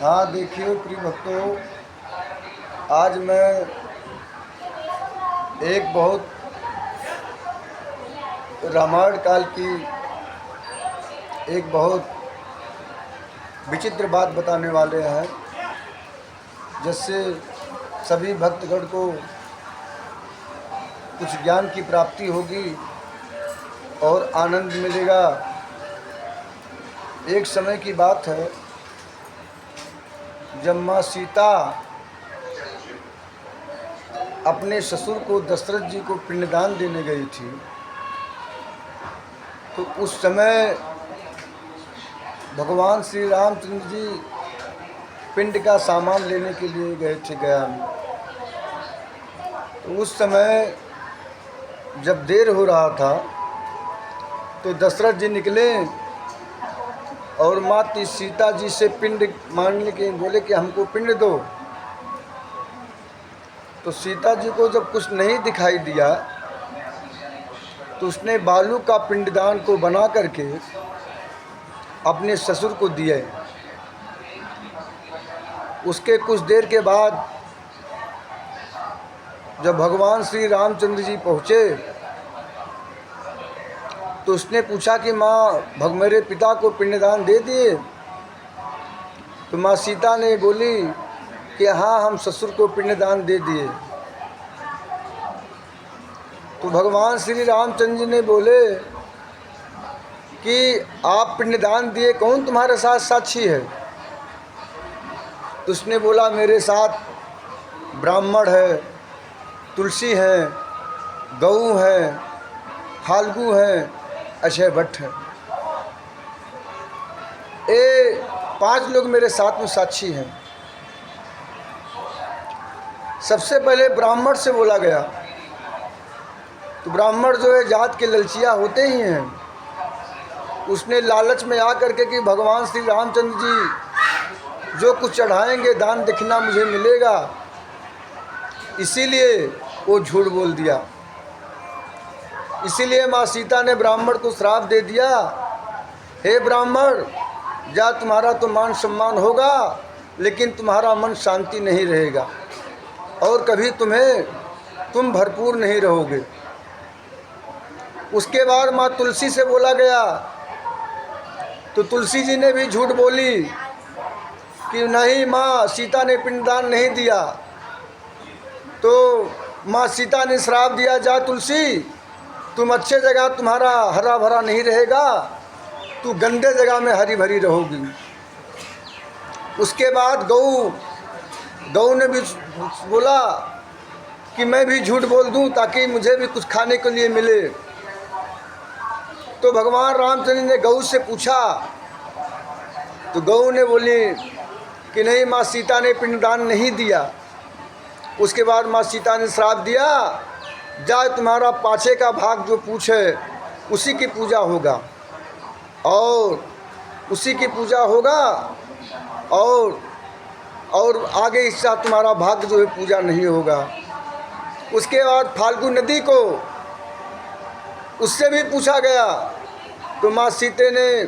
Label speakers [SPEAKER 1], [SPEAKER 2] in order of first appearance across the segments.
[SPEAKER 1] हाँ देखिए प्रिय भक्तों, आज मैं एक बहुत रामायण काल की एक बहुत विचित्र बात बताने वाले हैं, जिससे सभी भक्तगण को कुछ ज्ञान की प्राप्ति होगी और आनंद मिलेगा। एक समय की बात है जब माँ सीता अपने ससुर को दशरथ जी को पिंडदान देने गई थी, तो उस समय भगवान श्री रामचंद्र जी पिंड का सामान लेने के लिए गए थे गया में। तो उस समय जब देर हो रहा था तो दशरथ जी निकले और माता सीता जी से पिंड मांगने के बोले कि हमको पिंड दो। तो सीता जी को जब कुछ नहीं दिखाई दिया तो उसने बालू का पिंडदान को बना करके अपने ससुर को दिए। उसके कुछ देर के बाद जब भगवान श्री रामचंद्र जी पहुँचे तो उसने पूछा कि माँ मेरे पिता को पिंडदान दे दिए। तो माँ सीता ने बोली कि हाँ, हम ससुर को पिंडदान दे दिए। तो भगवान श्री रामचंद्र जी ने बोले कि आप पिंडदान दिए, कौन तुम्हारे साथ साक्षी है? तो उसने बोला मेरे साथ ब्राह्मण है, तुलसी है, गऊ है, फाल्गु है, अक्षय भट्ट है। ये 5 लोग मेरे साथ में साक्षी हैं। सबसे पहले ब्राह्मण से बोला गया। तो ब्राह्मण जो है जात के ललचिया होते ही हैं। उसने लालच में आ करके कि भगवान श्री रामचंद्र जी जो कुछ चढ़ाएंगे दान दक्षिणा मुझे मिलेगा, इसीलिए वो झूठ बोल दिया। इसीलिए माँ सीता ने ब्राह्मण को श्राप दे दिया, हे ब्राह्मण, जा तुम्हारा तो मान सम्मान होगा लेकिन तुम्हारा मन शांति नहीं रहेगा और कभी तुम भरपूर नहीं रहोगे। उसके बाद माँ तुलसी से बोला गया तो तुलसी जी ने भी झूठ बोली कि नहीं, माँ सीता ने पिंडदान नहीं दिया। तो माँ सीता ने श्राप दिया, जा तुलसी, तुम अच्छे जगह तुम्हारा हरा भरा नहीं रहेगा, तू गंदे जगह में हरी भरी रहोगी। उसके बाद गऊ ने भी बोला कि मैं भी झूठ बोल दूं ताकि मुझे भी कुछ खाने के लिए मिले। तो भगवान रामचंद्र ने गऊ से पूछा तो गऊ ने बोली कि नहीं, माँ सीता ने पिंडदान नहीं दिया। उसके बाद माँ सीता ने श्राप दिया, जा तुम्हारा पाछे का भाग जो पूछे उसी की पूजा होगा और उसी की पूजा होगा और आगे हिस्सा तुम्हारा भाग जो है पूजा नहीं होगा। उसके बाद फाल्गु नदी को उससे भी पूछा गया तो माँ सीते ने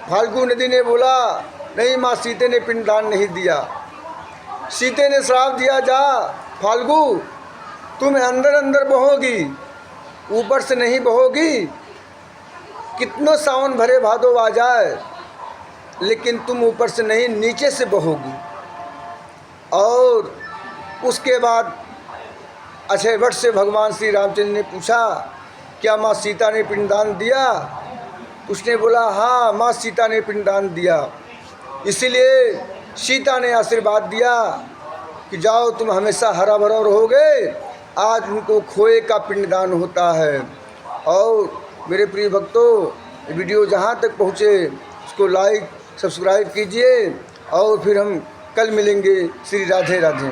[SPEAKER 1] फाल्गु नदी ने बोला नहीं, माँ सीते ने पिंडदान नहीं दिया। सीते ने श्राप दिया, जा फाल्गु, तुम अंदर अंदर बहोगी, ऊपर से नहीं बहोगी। कितनों सावन भरे भादो आ जाए लेकिन तुम ऊपर से नहीं नीचे से बहोगी। और उसके बाद अक्षय भट्ट से भगवान श्री रामचंद्र ने पूछा, क्या माँ सीता ने पिंडदान दिया? उसने बोला हाँ, माँ सीता ने पिंडदान दिया। इसीलिए सीता ने आशीर्वाद दिया कि जाओ तुम हमेशा हरा भरा रहोगे। आज उनको खोए का पिंडदान होता है। और मेरे प्रिय भक्तों, वीडियो जहाँ तक पहुँचे उसको लाइक सब्सक्राइब कीजिए और फिर हम कल मिलेंगे। श्री राधे राधे।